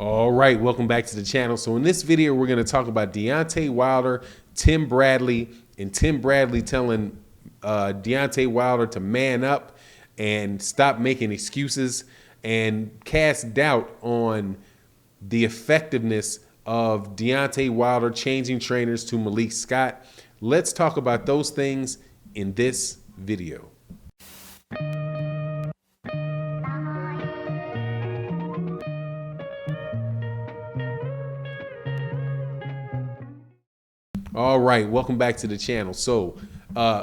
All right, welcome back to the channel. So in this video, we're going to talk about Deontay Wilder, Tim Bradley, and Tim Bradley telling Deontay Wilder to man up and stop making excuses and cast doubt on the effectiveness of Deontay Wilder changing trainers to Malik Scott. Let's talk about those things in this video. All right, welcome back to the channel. So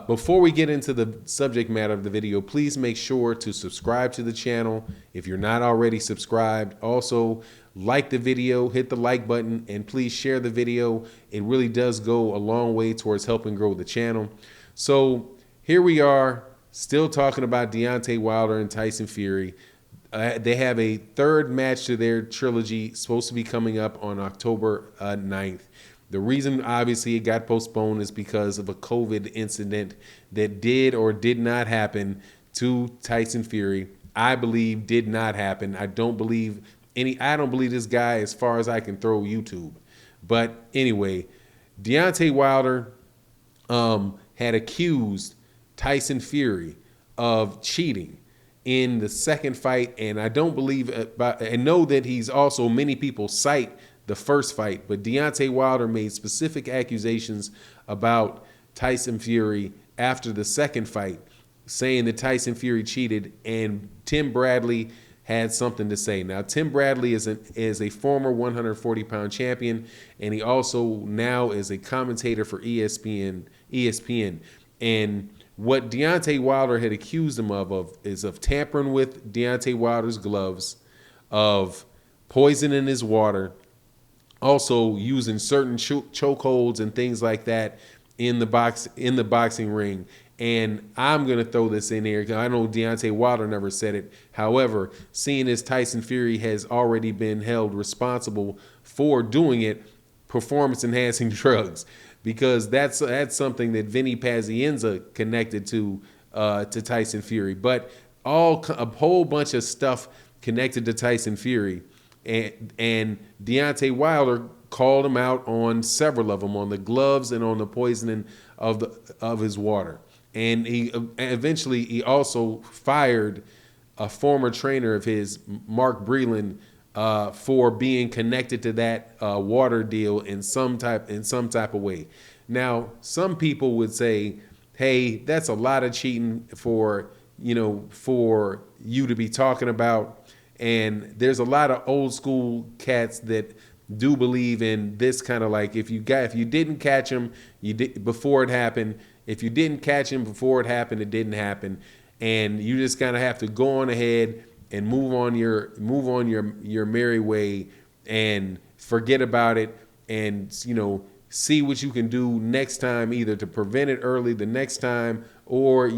before we get into the subject matter of the video, please make sure to subscribe to the channel if you're not already subscribed. Also, like the video, hit the like button, and please share the video. It really does go a long way towards helping grow the channel. So here we are, still talking about Deontay Wilder and Tyson Fury. They have a third match to their trilogy supposed to be coming up on October 9th. The reason, obviously, it got postponed is because of a COVID incident that did or did not happen to Tyson Fury. I believe did not happen. I don't believe this guy as far as I can throw YouTube. But anyway, Deontay Wilder had accused Tyson Fury of cheating in the second fight, and I don't believe and know that he's also, many people cite the first fight, but Deontay Wilder made specific accusations about Tyson Fury after the second fight, saying that Tyson Fury cheated, and Tim Bradley had something to say. Now, Tim Bradley is a former 140-pound champion, and he also now is a commentator for ESPN. And what Deontay Wilder had accused him of is of tampering with Deontay Wilder's gloves, of poisoning his water, also using certain chokeholds and things like that in the boxing ring. And I'm gonna throw this in here because I know Deontay Wilder never said it. However, seeing as Tyson Fury has already been held responsible for doing it, performance-enhancing drugs, because that's something that Vinny Pazienza connected to Tyson Fury. But a whole bunch of stuff connected to Tyson Fury. And Deontay Wilder called him out on several of them, on the gloves and on the poisoning of his water. And he also fired a former trainer of his, Mark Breland, for being connected to that water deal in some type of way. Now, some people would say, "Hey, that's a lot of cheating for you to be talking about." And there's a lot of old school cats that do believe in this kind of, like, if you didn't catch him, before it happened. If you didn't catch him before it happened, it didn't happen, and you just kind of have to go on ahead and move on your merry way and forget about it, and see what you can do next time, either to prevent it early the next time, or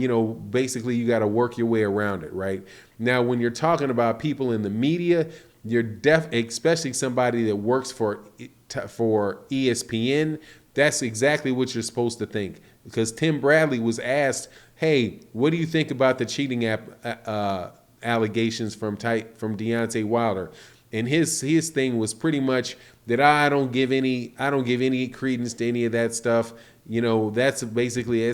basically you got to work your way around it, right? Now, when you're talking about people in the media, especially somebody that works for ESPN, that's exactly what you're supposed to think. Because Tim Bradley was asked, "Hey, what do you think about the cheating allegations from Deontay Wilder?" And his thing was pretty much that I don't give any credence to any of that stuff. That's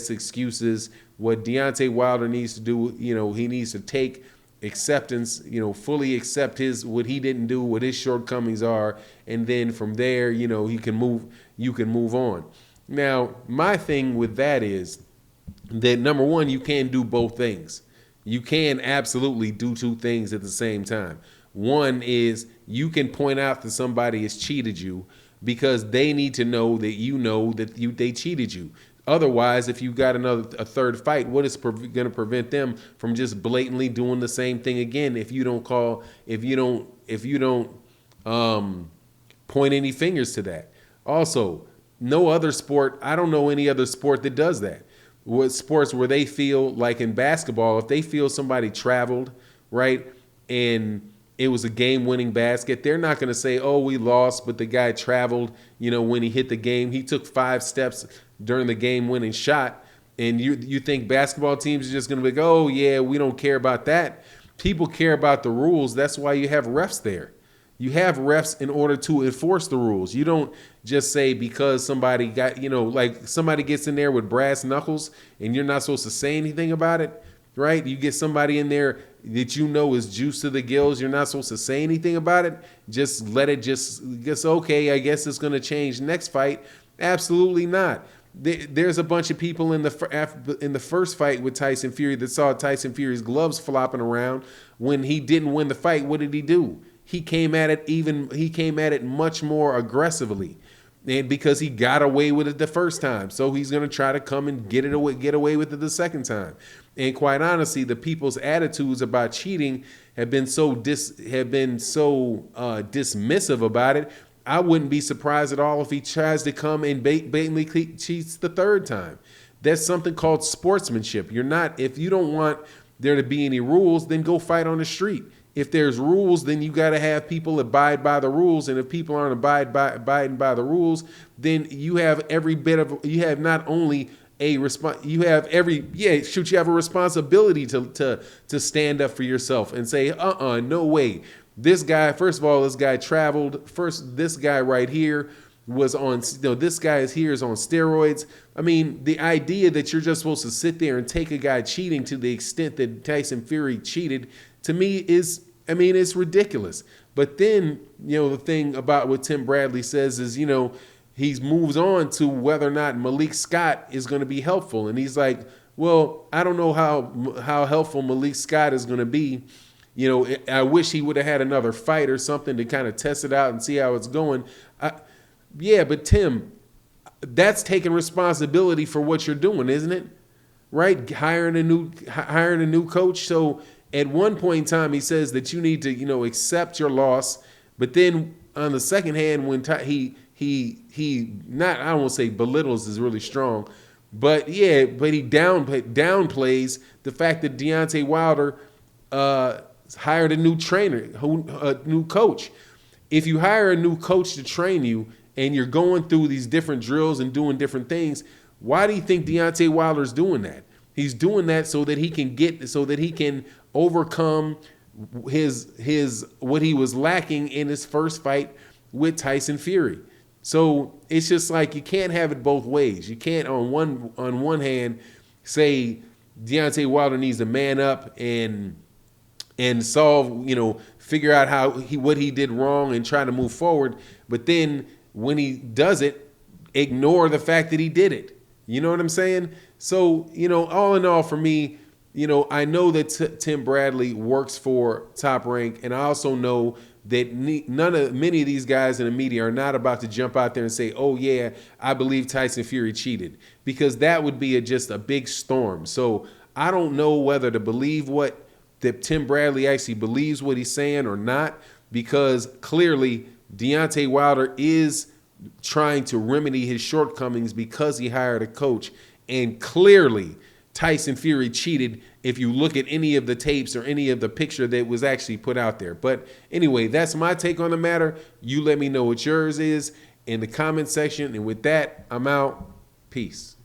excuses. What Deontay Wilder needs to do, he needs to take acceptance, fully accept what he didn't do, what his shortcomings are, and then from there, you can move on. Now, my thing with that is that, number one, you can't do both things. You can absolutely do two things at the same time. One is you can point out that somebody has cheated you because they need to know that they cheated you. Otherwise, if you got a third fight, what is going to prevent them from just blatantly doing the same thing again? If you don't point any fingers to that. Also, no other sport. I don't know any other sport that does that. What sports where they feel like, in basketball, if they feel somebody traveled, right, and it was a game-winning basket, they're not going to say, "Oh, we lost, but the guy traveled, when he hit the game. He took 5 steps during the game-winning shot." And you think basketball teams are just going to be like, "Oh, yeah, we don't care about that." People care about the rules. That's why you have refs there. You have refs in order to enforce the rules. You don't just say because somebody got, like somebody gets in there with brass knuckles and you're not supposed to say anything about it, right? You get somebody in there that is juice to the gills. You're not supposed to say anything about it. Just let it just okay, I guess it's going to change next fight. Absolutely not. There's a bunch of people in the first fight with Tyson Fury that saw Tyson Fury's gloves flopping around when he didn't win the fight. What did he do? He came at it much more aggressively, and because he got away with it the first time, so he's going to try to come and get away with it the second time. And quite honestly, the people's attitudes about cheating have been so dismissive about it. I wouldn't be surprised at all if he tries to come and blatantly cheats the third time. That's something called sportsmanship. If you don't want there to be any rules, then go fight on the street. If there's rules, then you got to have people abide by the rules. And if people aren't abiding by the rules, then you have you have not only a you have a responsibility to stand up for yourself and say, no way. This guy, first of all, this guy traveled. First, this guy right here was on, this guy is on steroids. I mean, the idea that you're just supposed to sit there and take a guy cheating to the extent that Tyson Fury cheated, to me it's ridiculous. But then, the thing about what Tim Bradley says is, he moves on to whether or not Malik Scott is going to be helpful. And he's like, well, I don't know how helpful Malik Scott is going to be. I wish he would have had another fight or something to kind of test it out and see how it's going. Yeah, but Tim, that's taking responsibility for what you're doing, isn't it? Right? Hiring a new coach. So at one point in time, he says that you need to, accept your loss. But then on the second hand, when he not, I don't want to say belittles is really strong, but he downplays the fact that Deontay Wilder hired a new trainer, a new coach. If you hire a new coach to train you and you're going through these different drills and doing different things, why do you think Deontay Wilder's doing that? He's doing that so that he can overcome his what he was lacking in his first fight with Tyson Fury. So it's just like you can't have it both ways. You can't on one hand say Deontay Wilder needs to man up and solve, figure out what he did wrong and try to move forward. But then when he does it, ignore the fact that he did it. You know what I'm saying? So, all in all for me, I know that Tim Bradley works for Top Rank, and I also know that many of these guys in the media are not about to jump out there and say, oh yeah, I believe Tyson Fury cheated, because that would be just a big storm. So I don't know whether to believe that Tim Bradley actually believes what he's saying or not, because clearly Deontay Wilder is trying to remedy his shortcomings because he hired a coach, and clearly Tyson Fury cheated if you look at any of the tapes or any of the picture that was actually put out there. But anyway, that's my take on the matter. You let me know what yours is in the comment section, and with that, I'm out. Peace.